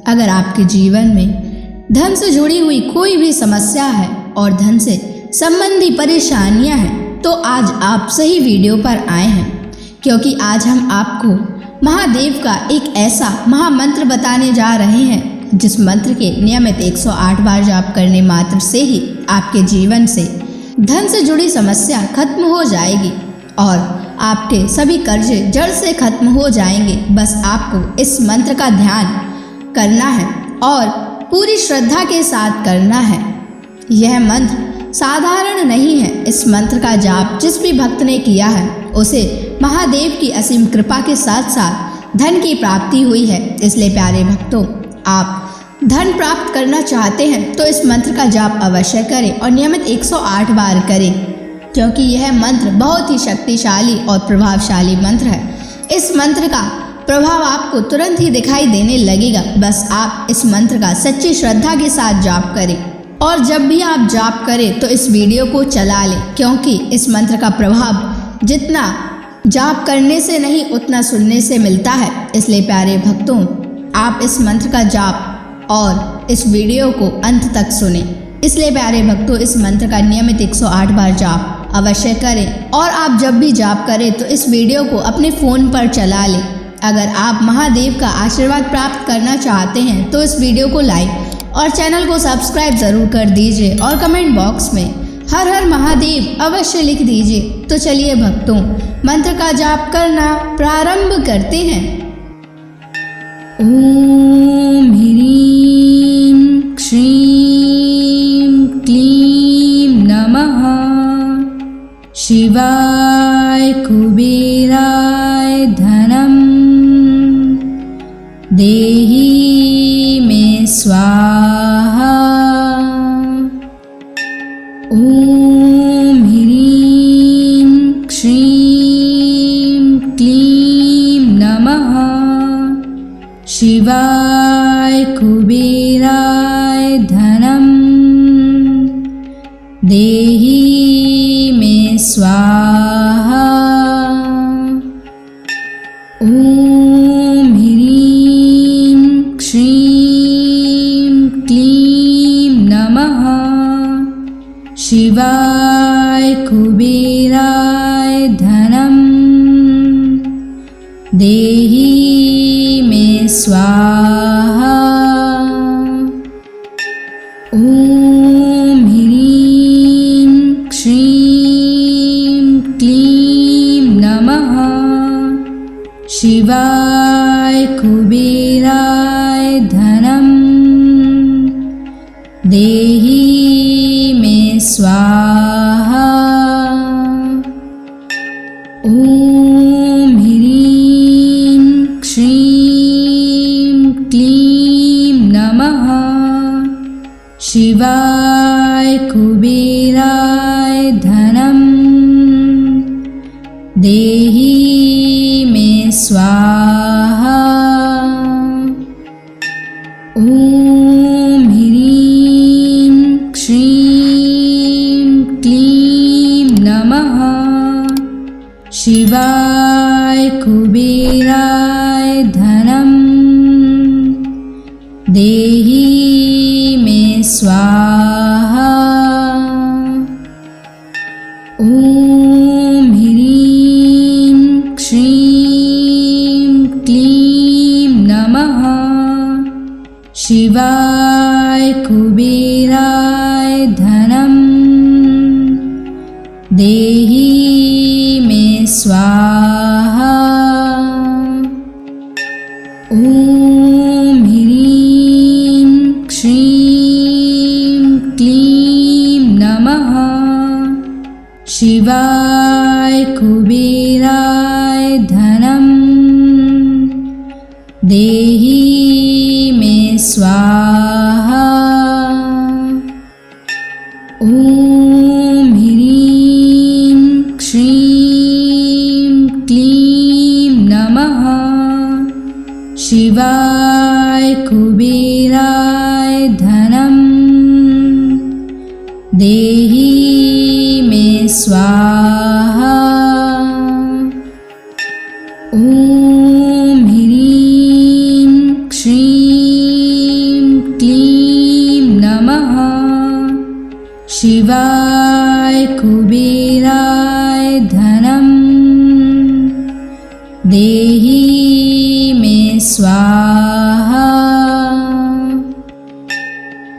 अगर आपके जीवन में धन से जुड़ी हुई कोई भी समस्या है और धन से संबंधी परेशानियां हैं तो आज आप सही वीडियो पर आए हैं, क्योंकि आज हम आपको महादेव का एक ऐसा महामंत्र बताने जा रहे हैं जिस मंत्र के नियमित 108 बार जाप करने मात्र से ही आपके जीवन से धन से जुड़ी समस्या खत्म हो जाएगी और आपके सभी कर्जे जड़ से खत्म हो जाएंगे। बस आपको इस मंत्र का ध्यान करना है और पूरी श्रद्धा के साथ करना है। यह मंत्र साधारण नहीं है। इस मंत्र का जाप जिस भी भक्त ने किया है उसे महादेव की असीम कृपा के साथ साथ धन की प्राप्ति हुई है। इसलिए प्यारे भक्तों, आप धन प्राप्त करना चाहते हैं तो इस मंत्र का जाप अवश्य करें और नियमित 108 बार करें, क्योंकि यह मंत्र बहुत ही शक्तिशाली और प्रभावशाली मंत्र है। इस मंत्र का प्रभाव आपको तुरंत ही दिखाई देने लगेगा। बस आप इस मंत्र का सच्ची श्रद्धा के साथ जाप करें और जब भी आप जाप करें तो इस वीडियो को चला लें, क्योंकि इस मंत्र का प्रभाव जितना जाप करने से नहीं उतना सुनने से मिलता है। इसलिए प्यारे भक्तों, आप इस मंत्र का जाप और इस वीडियो को अंत तक सुने। इसलिए प्यारे भक्तों, इस मंत्र का नियमित 108 बार जाप अवश्य करें और आप जब भी जाप करें तो इस वीडियो को अपने फ़ोन पर चला लें। अगर आप महादेव का आशीर्वाद प्राप्त करना चाहते हैं तो इस वीडियो को लाइक और चैनल को सब्सक्राइब ज़रूर कर दीजिए और कमेंट बॉक्स में हर हर महादेव अवश्य लिख दीजिए। तो चलिए भक्तों, मंत्र का जाप करना प्रारंभ करते हैं। ओम ह्रीं श्रीं क्लीं नमः शिवाय कुबेराय धनम देहि मे स्वाहा। ओम ह्रीं श्रीं क्लीं नमः शिवाय कुबेराय धनम देहि मे स्वाहा। ओम ह्रीं श्रीं क्लीं नमः शिवाय कुबेराय धनम देहि मे स्वाहा। ओम ह्रीं श्रीं क्लीं नमः शिवाय कुबेराय धनम देहि मे स्वाहा। ओम ह्रीं श्रीं क्लीं नमः शिवाय कुबेराय धनम देहि मे स्वाहा। ओम ह्रीं श्रीं क्लीं नमः शिवाय कुबेराय धनम देहि मे स्वाहा। ओम ह्रीं श्रीं क्लीं नमः शिवाय कुबेराय धनम देहि मे स्वाहा। ओम ह्रीं श्रीं क्लीं नमः शिवाय कुबेराय धनम देहि मे स्वाहा। ओम ह्रीं श्रीं क्लीं नमः शिवाय कुबेराय धनम देहि मे स्वाहा। ओम ह्रीं श्रीं कुबेराय धनं देहि मे स्वाहा।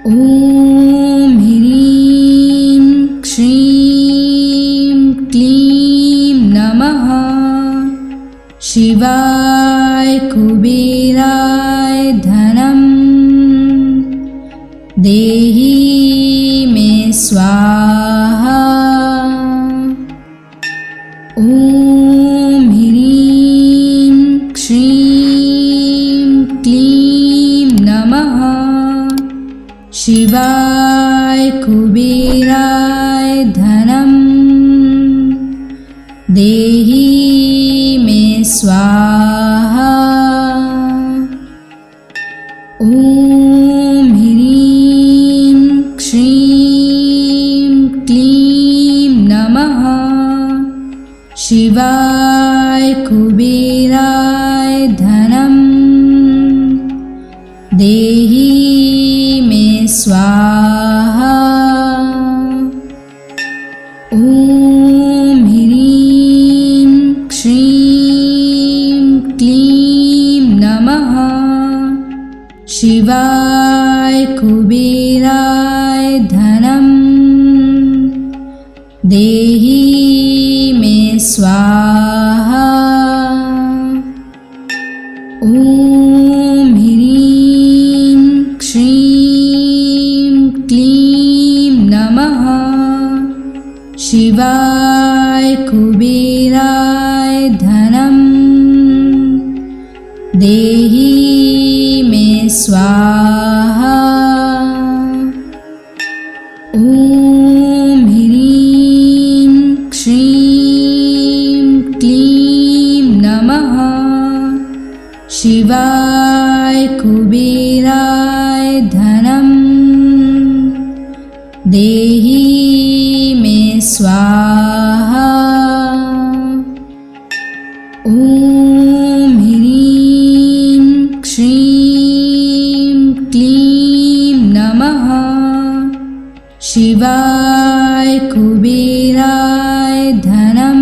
ॐ ह्रीं श्रीं क्लीं नमः शिवाय कुबेराय धनं देहि मे स्वाहा। ॐ ह्रीं श्रीं क्लीं नमः शिवाय कुबेराय धनं देहि मे स्वाहा। ॐ ह्रीं श्रीं क्लीं नमः शिवाय कुबेराय धनं देहि मे स्वाहा। ॐ ह्रीं श्रीं क्लीं नमः शिवाय कुबेराय धनं देहि मे स्वाहा। ॐ ह्रीं श्रीं क्लीं नमः शिवाय कुबेराय धनं देहि मे स्वाहा। ॐ ह्रीं श्रीं क्लीं नमः शिवाय कुबेराय धनं देहि मे स्वाहा। ॐ ह्रीं श्रीं क्लीं नमः शिवाय कुबेराय धनं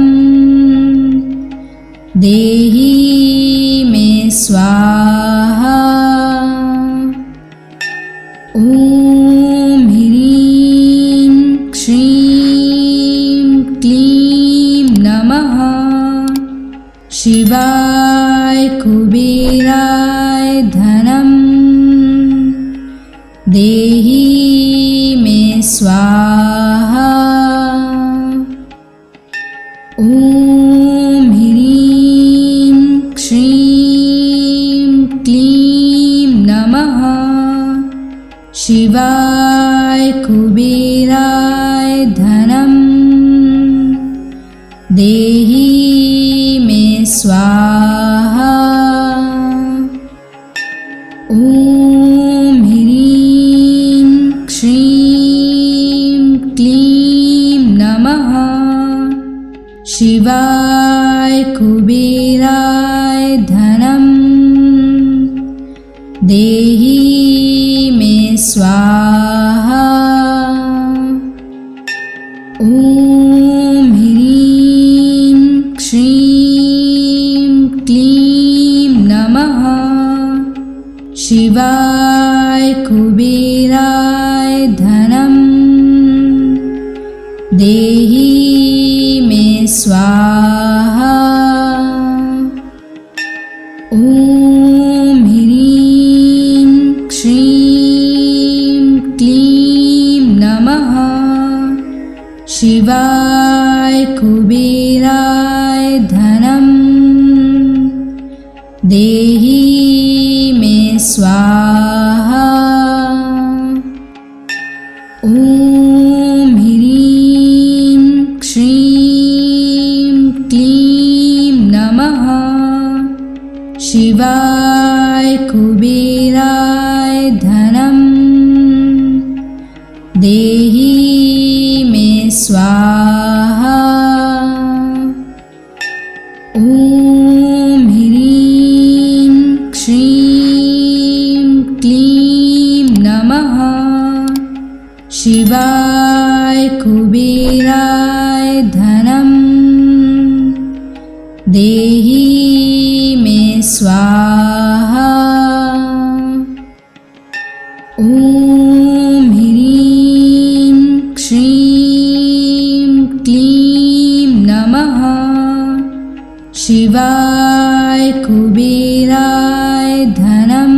देहि मे स्वाहा। ॐ ह्रीं श्रीं क्लीं नमः शिवाय कुबेराय धनं देहि मे स्वाहा। ॐ ह्रीं श्रीं क्लीं नमः शिवाय कुबेराय धनं देहि मे स्वाहा। ॐ ह्रीं श्रीं क्लीं नमः शिवाय कुबेराय धनं देहि मे स्वाहा। ॐ ह्रीं श्रीं क्लीं नमः शिवाय कुबेराय धनं देहि मे स्वाहा। ॐ ह्रीं श्रीं क्लीं नमः शिवाय कुबेराय धनं देहि मे स्वाहा। ॐ ह्रीं श्रीं क्लीं नमः शिवाय कुबेराय धनं देहि मे स्वाहा। ॐ ह्रीं श्रीं क्लीं नमः शिवाय कुबेराय धनं देहि मे स्वाहा। ॐ ह्रीं श्रीं क्लीं नमः शिवाय कुबेराय धनं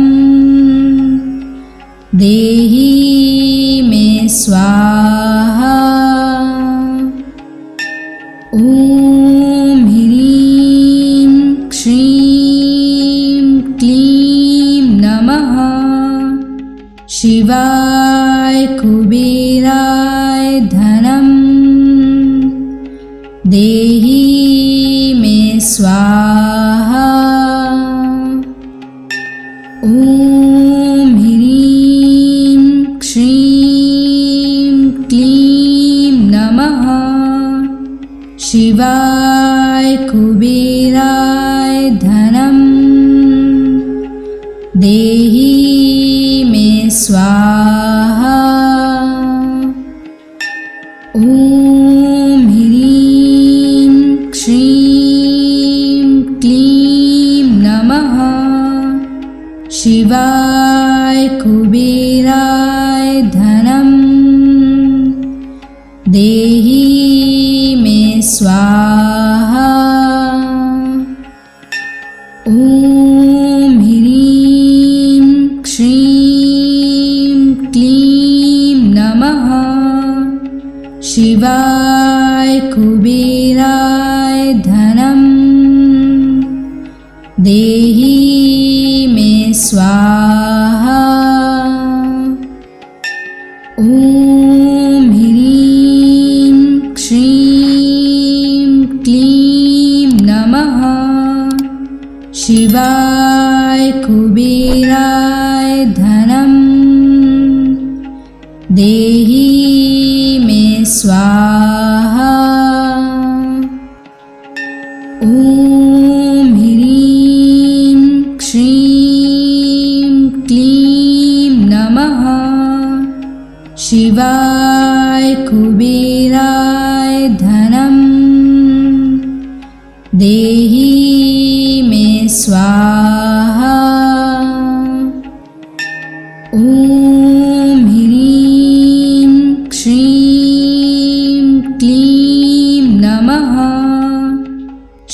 देहि मे स्वाहा। ॐ ह्रीं श्रीं क्लीं नमः शिवाय कुबेराय धनं देहि मे स्वाहा। ॐ ह्रीं श्रीं क्लीं नमः शिवाय कुबेराय धनं देहि मे स्वाहा। ॐ ह्रीं श्रीं क्लीं नमः शिवाय कुबेराय धनं देहि मे स्वाहा। ॐ ह्रीं श्रीं क्लीं नमः शिवाय कुबेराय धनं देहि मे स्वाहा। ॐ ह्रीं श्रीं क्लीं नमः शिवाय कुबेराय धनं देहि मे स्वाहा। ॐ ह्रीं श्रीं क्लीं नमः शिवाय कुबेराय धनं देहि मे स्वाहा। ॐ ह्रीं श्रीं क्लीं नमः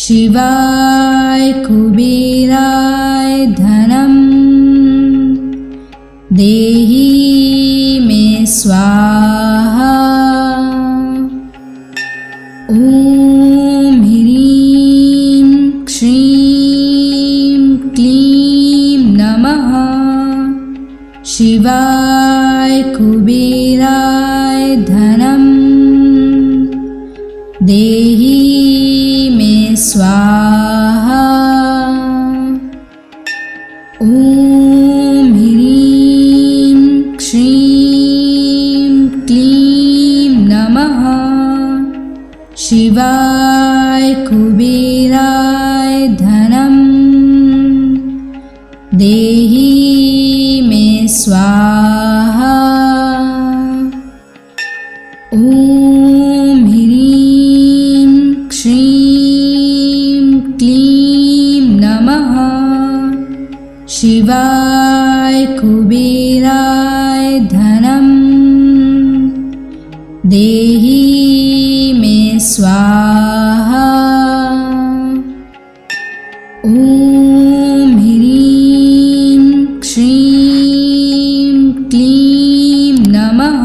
शिवाय कुबेराय धनं देहि मे स्वाहा। ॐ ह्रीं श्रीं क्लीं नमः शिवाय कुबेराय धनं देहि मे स्वाहा। ॐ ह्रीं श्रीं क्लीं नमः शिवाय कुबेराय धनं देहि मे स्वाहा। ॐ ह्रीं श्रीं क्लीं नमः शिवाय कुबेराय धनं देहि मे स्वाहा। ॐ ह्रीं श्रीं क्लीं नमः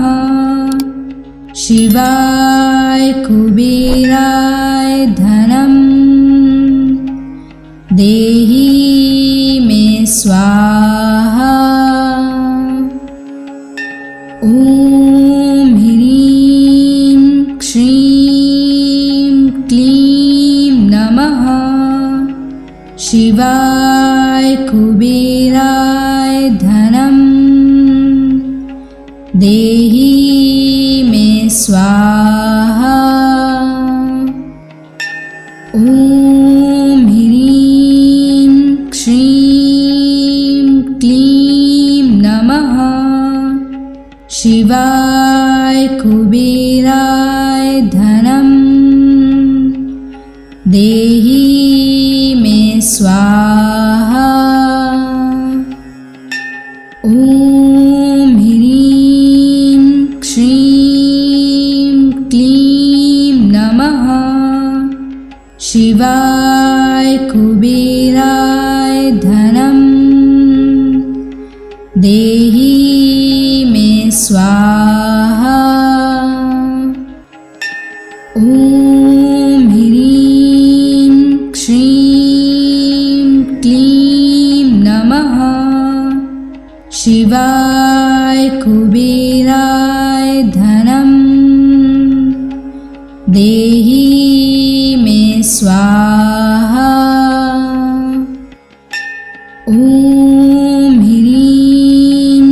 शिवाय कुबेराय धनं देहि मे स्वाहा। ॐ ह्रीं श्रीं क्लीं नमः शिवाय कुबेराय धनं देहि मे स्वाहा। ॐ ह्रीं श्रीं क्लीं नमः शिवाय कुबेराय धनं देहि मे स्वाहा। ॐ ह्रीं श्रीं क्लीं नमः शिवाय कुबेराय धनं देहि मे स्वाहा। ॐ ह्रीं श्रीं क्लीं नमः शिवाय कुबेराय धनं देहि मे स्वाहा। ॐ ह्रीं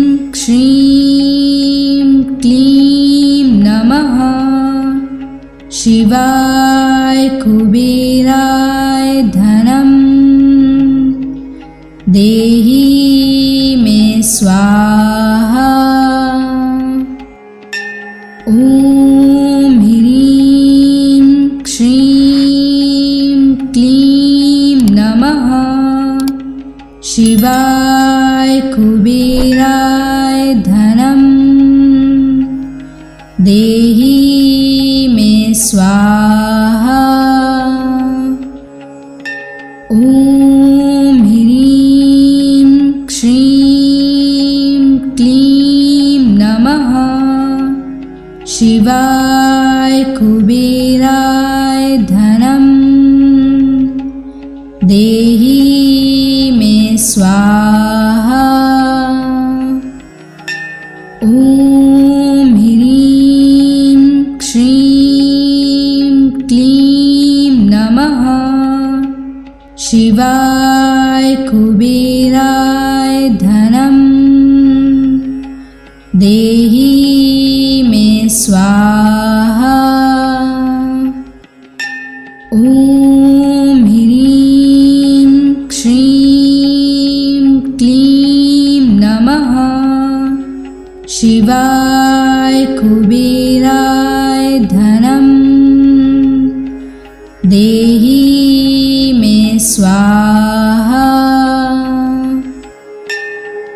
श्रीं क्लीं नमः शिवाय कुबेराय धनं देहि मे स्वाहा। ॐ ह्रीं श्रीं क्लीं नमः शिवाय कुबेराय धनं देहि मे स्वाहा। ॐ ह्रीं श्रीं क्लीं नमः शिवाय कुबेराय धनं देहि मे स्वाहा। ॐ ह्रीं श्रीं क्लीं नमः शिवाय कुबेराय धनं देहि मे स्वाहा। ॐ ह्रीं श्रीं क्लीं नमः शिवाय कुबेराय धनं देहि मे स्वाहा।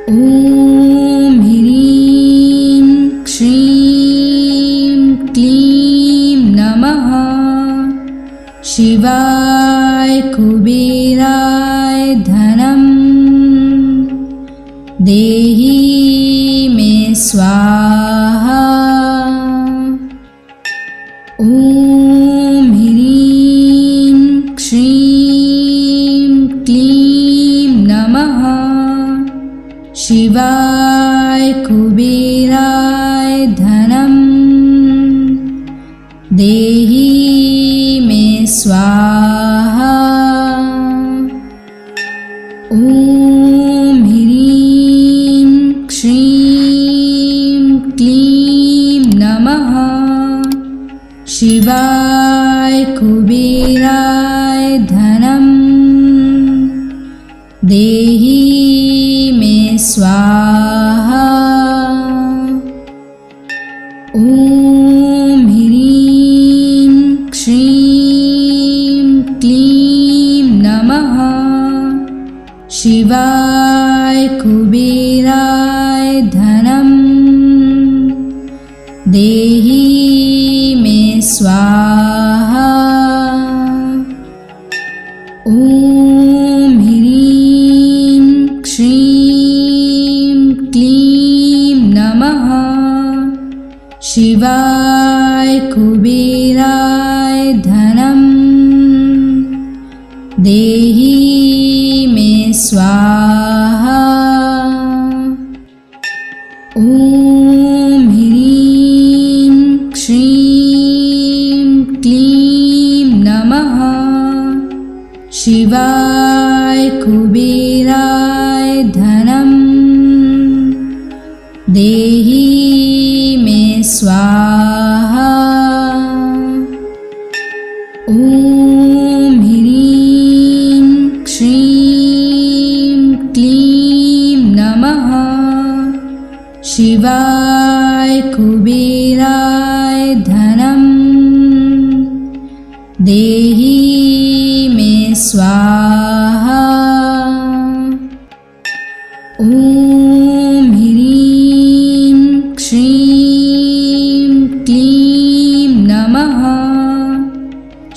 ॐ ह्रीं श्रीं क्लीं नमः शिवाय कुबेराय धनं देहि मे स्वाहा। ॐ ह्रीं श्रीं क्लीं नमः शिवाय कुबेराय धनं देहि मे स्वाहा। ॐ ह्रीं श्रीं क्लीं नमः शिवाय कुबेराय धनं देहि मे स्वाहा। ॐ ह्रीं श्रीं क्लीं नमः शिवाय कुबेराय धनं देहि मे स्वाहा। ॐ ह्रीं श्रीं क्लीं नमः शिवाय कुबेराय धनं देहि मे स्वाहा। ॐ ह्रीं श्रीं क्लीं नमः शिवाय कुबेराय धनं देहि मे स्वाहा। ॐ ह्रीं श्रीं क्लीं नमः शिवाय कुबेराय धनं देहि मे स्वाहा। ॐ ह्रीं श्रीं क्लीं नमः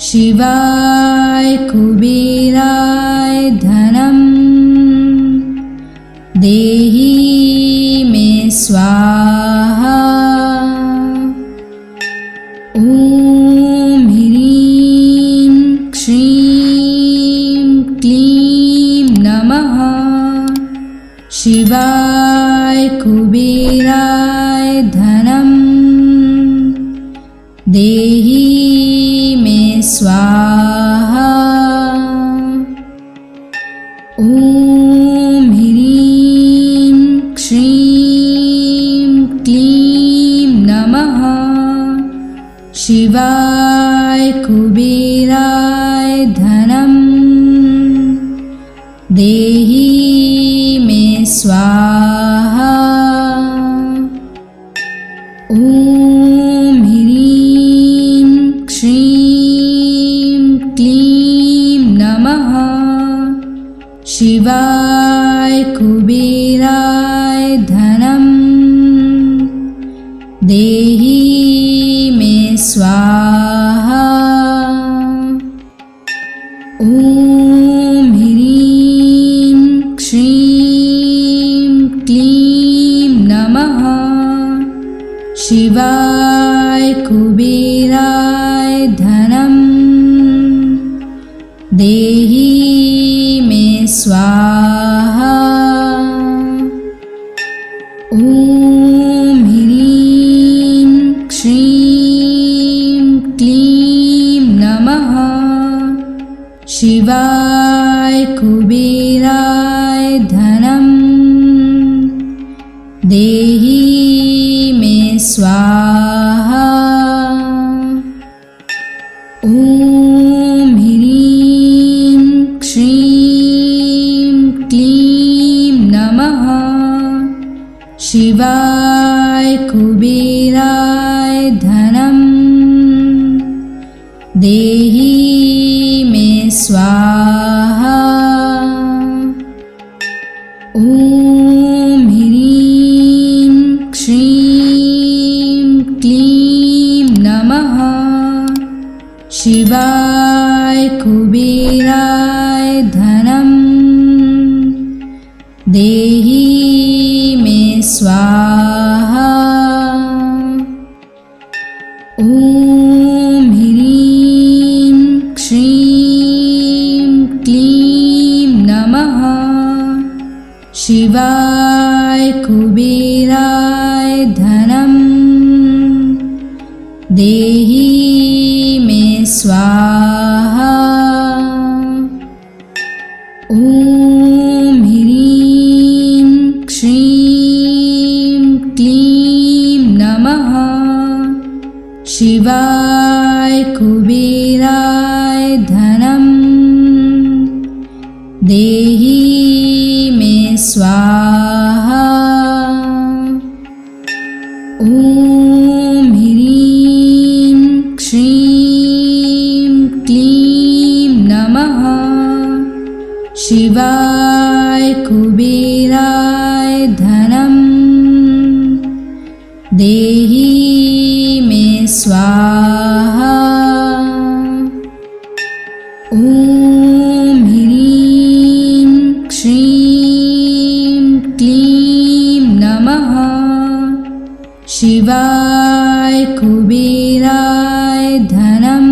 शिवाय कुबेराय धनं देहि मे स्वाहा। ॐ ह्रीं श्रीं क्लीं नमः शिवाय कुबेराय धनं देहि मे स्वाहा। ॐ ह्रीं श्रीं क्लीं नमः शिवाय कुबेराय धनं देहि मे स्वाहा। ॐ ह्रीं श्रीं क्लीं नमः शिवाय कुबेराय धनं देहि मे स्वाहा। ॐ ह्रीं श्रीं क्लीं नमः शिवाय कुबेराय धनं देहि मे स्वाहा। ॐ ह्रीं श्रीं क्लीं नमः शिवाय कुबेराय धनं देहि मे स्वाहा। ॐ ह्रीं श्रीं क्लीं नमः शिवाय कुबेराय धनं देहि मे स्वाहा। ॐ ह्रीं श्रीं क्लीं नमः शिवाय कुबेराय धनं देहि मे स्वाहा। ॐ ह्रीं श्रीं क्लीं नमः शिवाय कुबेराय धनं देहि मे स्वाहा। ॐ ह्रीं श्रीं क्लीं नमः शिवाय कुबेराय धनं देहि मे स्वाहा। ॐ ह्रीं श्रीं क्लीं नमः शिवाय कुबेराय धनं देहि मे स्वाहा। ॐ ह्रीं श्रीं क्लीं नमः शिवाय कुबेराय धनं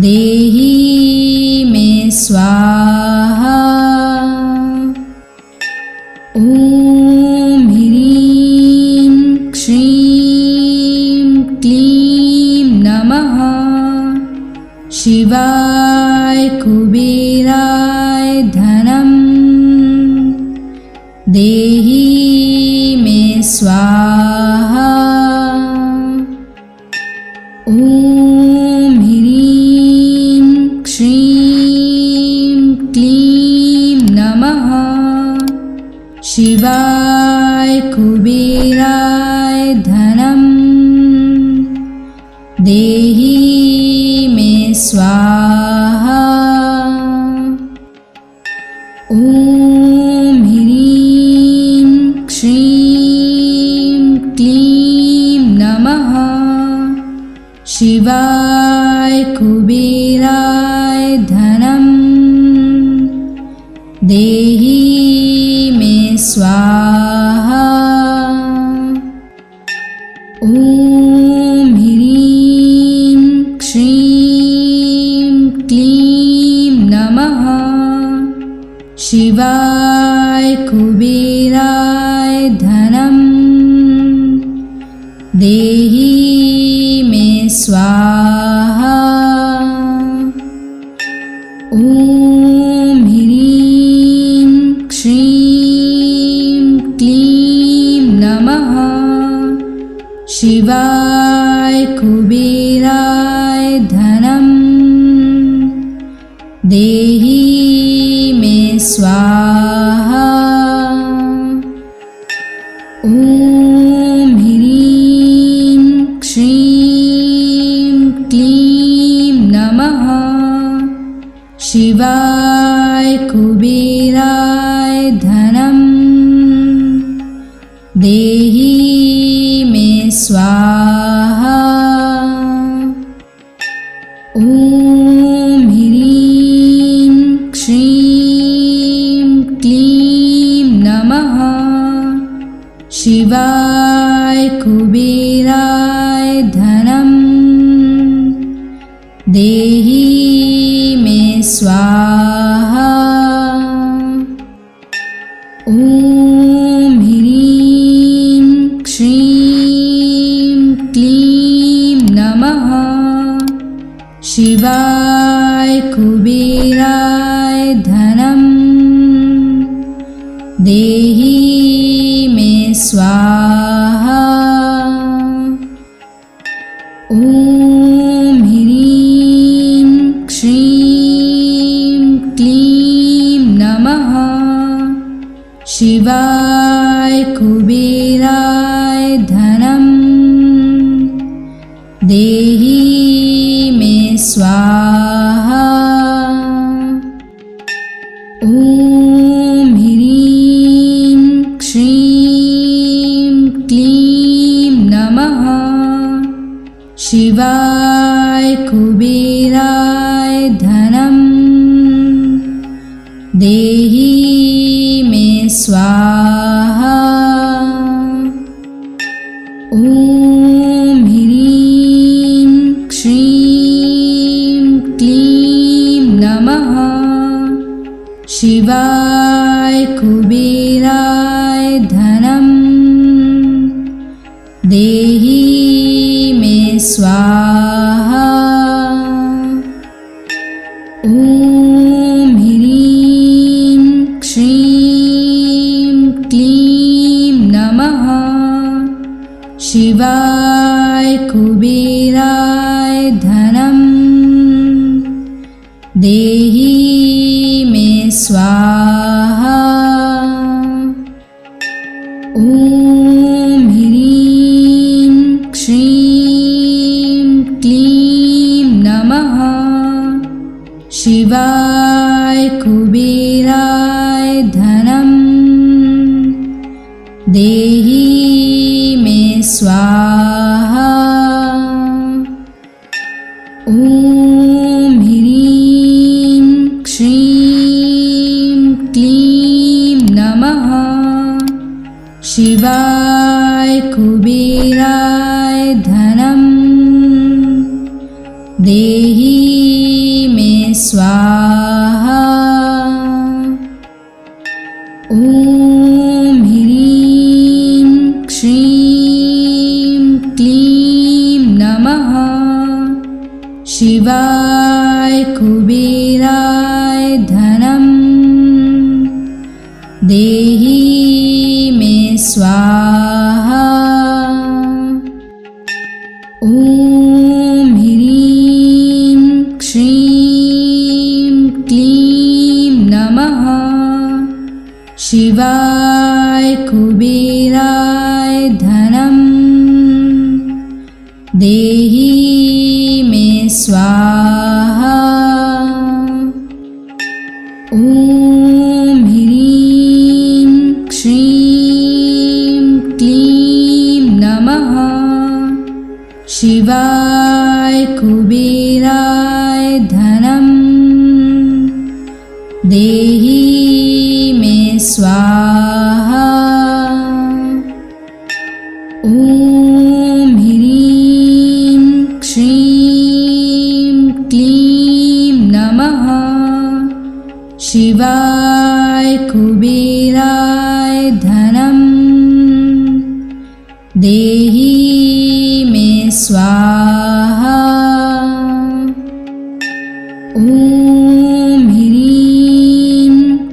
देहि मे स्वाहा। ॐ ह्रीं श्रीं क्लीं नमः शिवाय कुबेराय धनं देहि मे स्वाहा। ॐ ह्रीं श्रीं क्लीं नमः शिवाय कुबेराय धनं देहि देहि मे स्वाहा। ॐ ह्रीं श्रीं क्लीं नमः शिवाय कुबेराय धनं देहि मे स्वाहा। ॐ ह्रीं श्रीं क्लीं नमः शिवाय कुबेराय धनं देहि मे स्वाहा। ॐ ह्रीं श्रीं क्लीं नमः शिवाय कुबेराय धनं देहि मे स्वाहा। ॐ ह्रीं श्रीं क्लीं नमः शिवाय कुबेराय धनं देहि मे स्वाहा। ॐ ह्रीं श्रीं क्लीं नमः शिवाय कुबेराय धनं देहि मे स्वाहा। ॐ ह्रीं श्रीं क्लीं नमः शिवाय कुबेराय धनं देहि मे स्वाहा। ॐ ह्रीं श्रीं क्लीं नमः शिवाय कुबेराय धनं देहि मे स्वाहा। ॐ ह्रीं श्रीं क्लीं नमः शिवाय कुबेराय धनं देहि मे स्वाहा। ॐ ह्रीं श्रीं क्लीं नमः शिवाय कुबेराय धनं देहि मे स्वाहा। ॐ ह्रीं श्रीं क्लीं नमः शिवाय कुबेराय धनं देहि मे स्वाहा। ॐ ह्रीं श्रीं क्लीं नमः शिवाय कुबेराय धनं देहि मे स्वाहा। ॐ ह्रीं श्रीं क्लीं नमः शिवाय कुबेराय धनं देहि मे स्वाहा। ॐ ह्रीं श्रीं क्लीं नमः शिवाय कुबेराय धनं देहि मे स्वाहा। ॐ ह्रीं श्रीं क्लीं नमः शिवाय कुबेराय धनं देहि मे स्वाहा। ॐ ह्रीं श्रीं क्लीं नमः शिवाय कुबेराय धनं देहि मे स्वाहा। ॐ ह्रीं श्रीं क्लीं नमः शिवाय कुबेराय धनं देहि मे स्वाहा। ॐ ह्रीं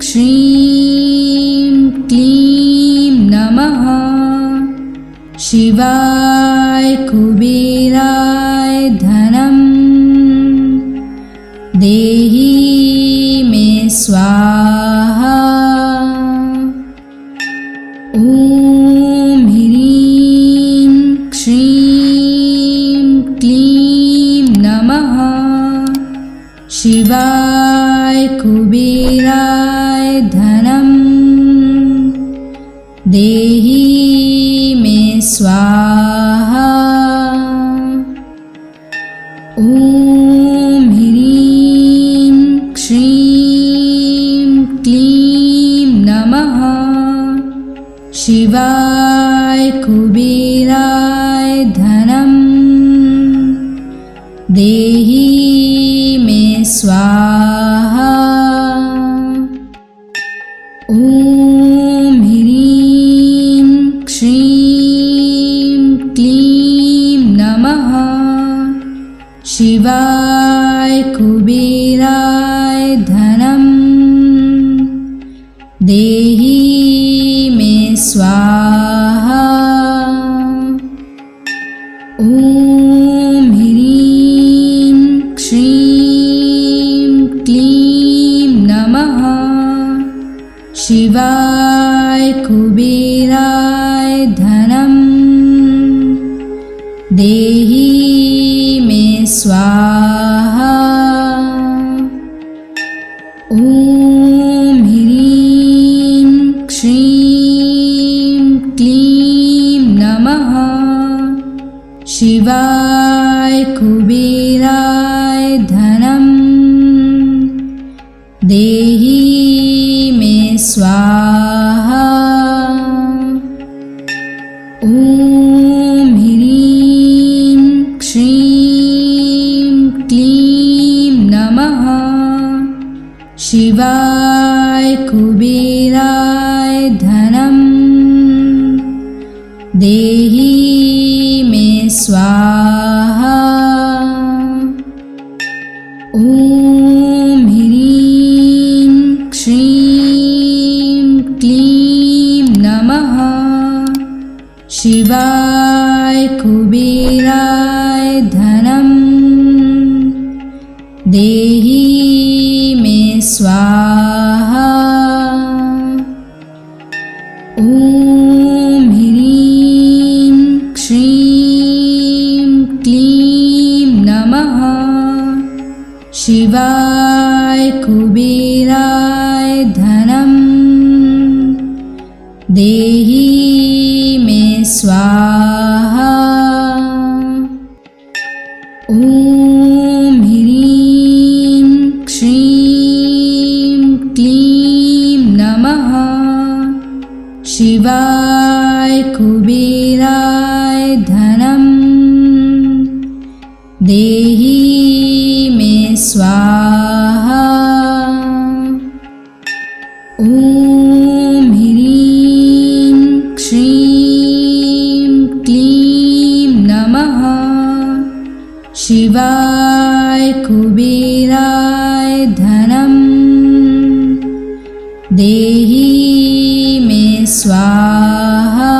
श्रीं क्लीं नमः शिवाय कुबेराय धनं देहि मे स्वाहा। ॐ ह्रीं श्रीं क्लीं नमः शिवाय कुबेराय धनं देहि मे स्वाहा। ॐ ह्रीं श्रीं क्लीं नमः शिवाय कुबेराय धनं देहि मे स्वाहा। ॐ ह्रीं श्रीं क्लीं नमः शिवाय कुबेराय धनं देहि मे स्वाहा। ॐ ह्रीं श्रीं क्लीं नमः शिवाय कुबेराय धनं देहि मे स्वाहा। ॐ ह्रीं श्रीं क्लीं नमः शिवाय कुबेराय धनं देहि मे स्वाहा। ॐ ह्रीं श्रीं क्लीं नमः शिवाय कुबेराय धनं देहि मे स्वाहा। ॐ ह्रीं श्रीं क्लीं नमः शिवाय कुबेराय धनं देहि मे स्वाहा। ॐ ह्रीं श्रीं क्लीं नमः शिवाय कुबेराय धनं देहि मे स्वाहा। ॐ ह्रीं श्रीं क्लीं नमः शिवाय कुबेराय धनं देहि मे स्वाहा। ॐ ह्रीं श्रीं क्लीं नमः शिवाय कुबेराय धनं देहि मे स्वाहा।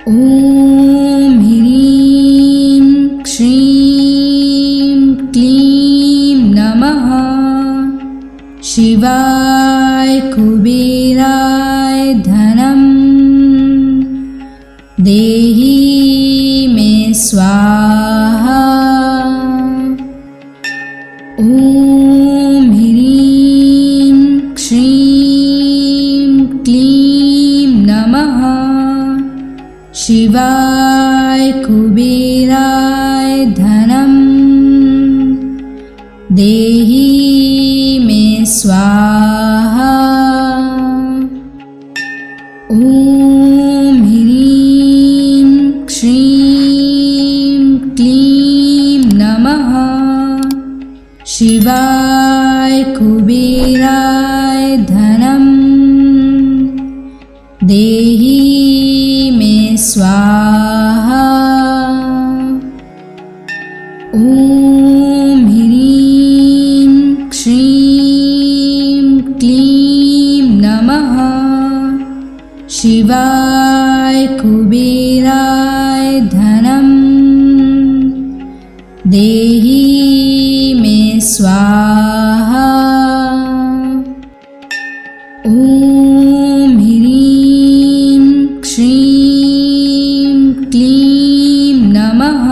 ॐ ह्रीं श्रीं क्लीं नमः शिवाय कुबेराय धनं देहि मे स्वाहा। देहि मे स्वाहा। ॐ ह्रीं श्रीं क्लीं नमः शिवाय कुबेराय धनं देहि मे स्वाहा। ॐ ह्रीं श्रीं क्लीं नमः शिवाय कुबेराय धनं देहि मे स्वाहा। ॐ ह्रीं श्रीं क्लीं नमः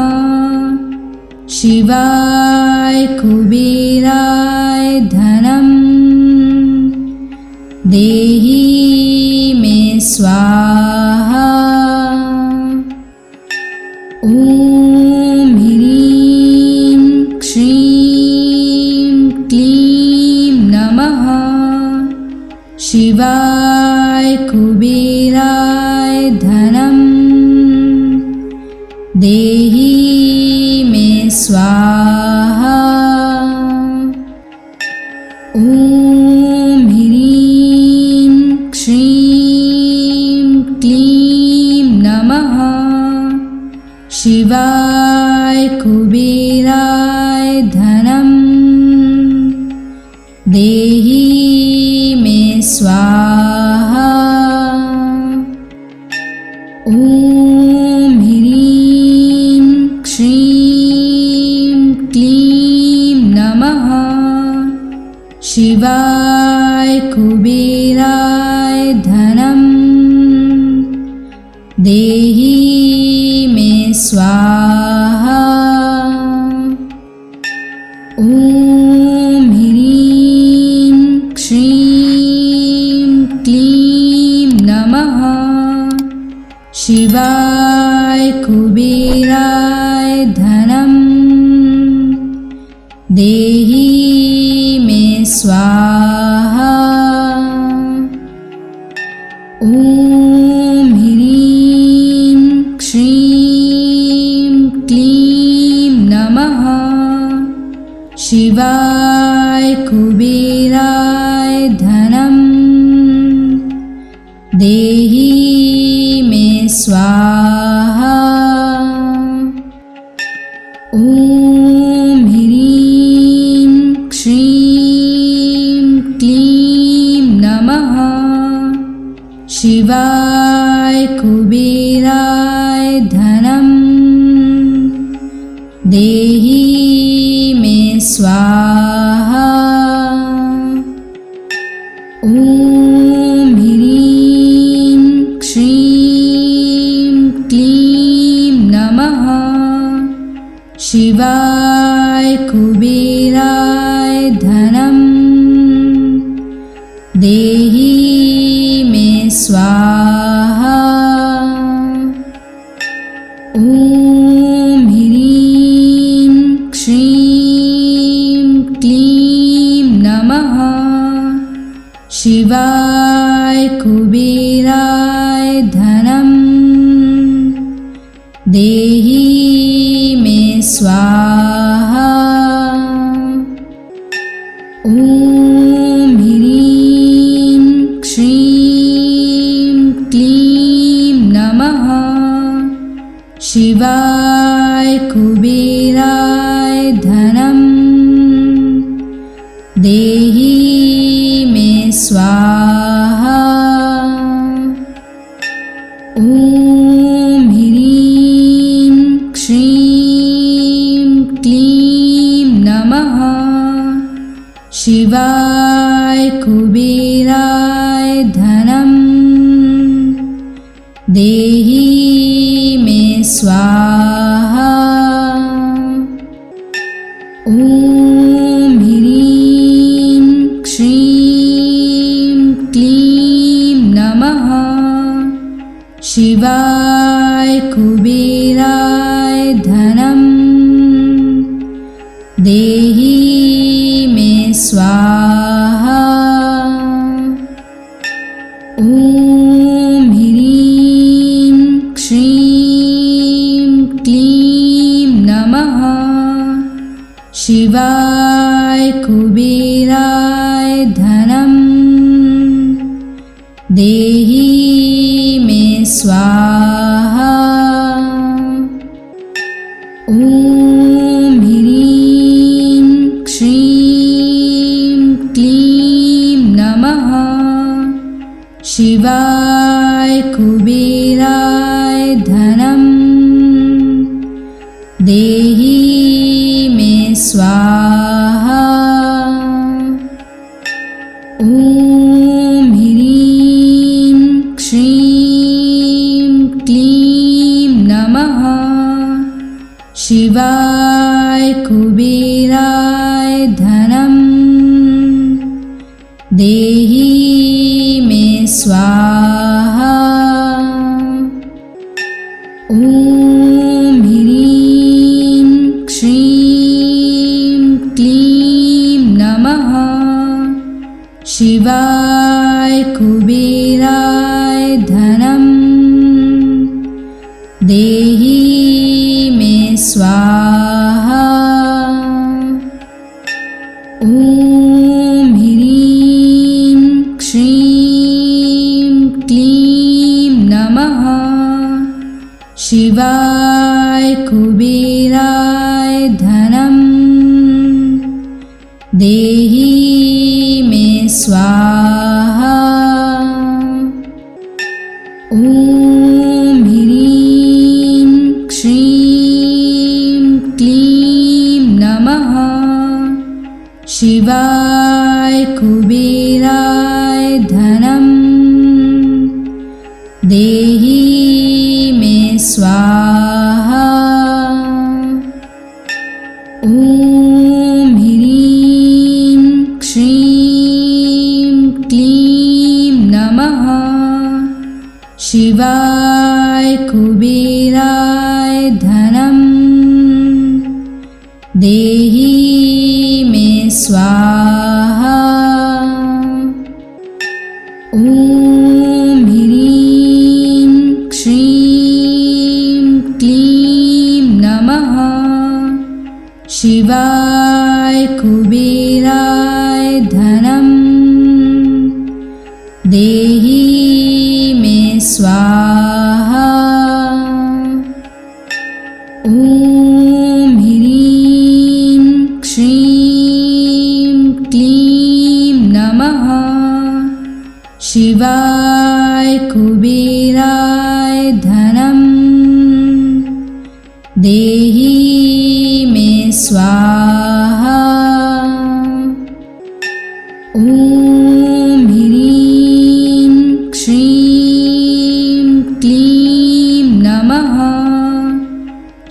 शिवाय कुबेराय धनं देहि मे स्वाहा। ॐ ह्रीं श्रीं क्लीं नमः शिवाय कुबेराय धनं देहि मे स्वाहा। ॐ ह्रीं श्रीं क्लीं नमः शिवाय कुबेराय धनं देहि मे स्वाहा। ॐ ह्रीं श्रीं क्लीं नमः शिवाय कुबेराय धनं देहि मे स्वाहा। ॐ ह्रीं श्रीं क्लीं नमः शिवाय कुबेराय धनं देहि मे स्वाहा। ॐ ह्रीं श्रीं क्लीं नमः शिवाय कुबेराय धनं देहि मे स्वाहा। ॐ ह्रीं श्रीं क्लीं नमः शिवाय कुबेराय धनं देहि मे स्वाहा। ॐ ह्रीं श्रीं क्लीं नमः शिवाय कुबेराय धनं देहि मे स्वाहा। ॐ ह्रीं श्रीं क्लीं नमः शिवाय कुबेराय धनं देहि मे स्वाहा। ॐ ह्रीं श्रीं क्लीं नमः शिवाय कुबेराय धनं देहि मे स्वाहा। ॐ ह्रीं श्रीं क्लीं नमः शिवाय कुबेराय धनं देहि मे स्वाहा। ॐ ह्रीं श्रीं क्लीं नमः शिवाय कुबेराय धनं देहि स्वाहा। ॐ ह्रीं श्रीं क्लीं नमः शिवाय कुबेराय धनं देहि मे स्वाहा। ॐ ह्रीं श्रीं क्लीं नमः शिवाय कुबेराय धनं देहि मे स्वाहा। ॐ ह्रीं श्रीं क्लीं नमः शिवाय कुबेराय धनं देहि मे स्वाहा। ॐ ह्रीं श्रीं क्लीं नमः शिवाय कुबेराय धनं देहि मे स्वाहा। ॐ ह्रीं श्रीं क्लीं नमः शिवाय कुबेराय धनं देहि मे स्वाहा। ॐ ह्रीं श्रीं क्लीं नमः शिवाय कुबेराय धनं देहि मे स्वाहा। ॐ ह्रीं श्रीं क्लीं नमः शिवाय कुबेराय धनं देहि मे स्वाहा। ॐ ह्रीं श्रीं क्लीं नमः शिवाय कुबेराय धनं देहि मे स्वाहा। ॐ ह्रीं श्रीं क्लीं नमः शिवाय कुबेराय धनं देहि मे स्वाहा। ॐ ह्रीं श्रीं क्लीं नमः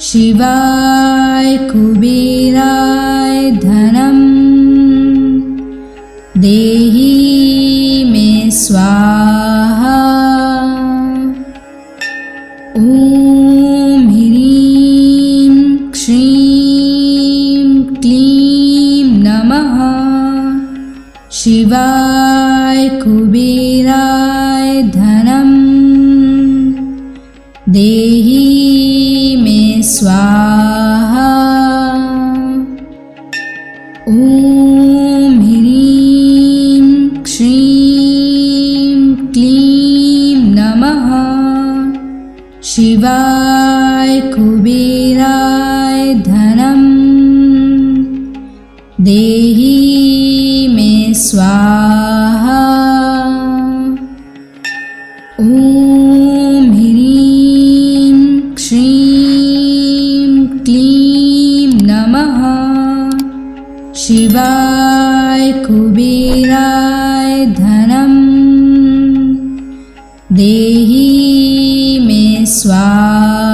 शिवाय कुबेराय धनं देहि मे स्वाहा। ॐ ह्रीं श्रीं क्लीं नमः शिवाय कुबेराय धनं देहि मे स्वाहा। ॐ ह्रीं श्रीं क्लीं नमः शिवाय कुबेराय धनं देहि मे स्वाहा। ॐ ह्रीं श्रीं क्लीं नमः शिवाय कुबेराय धनं देहि मे स्वाहा।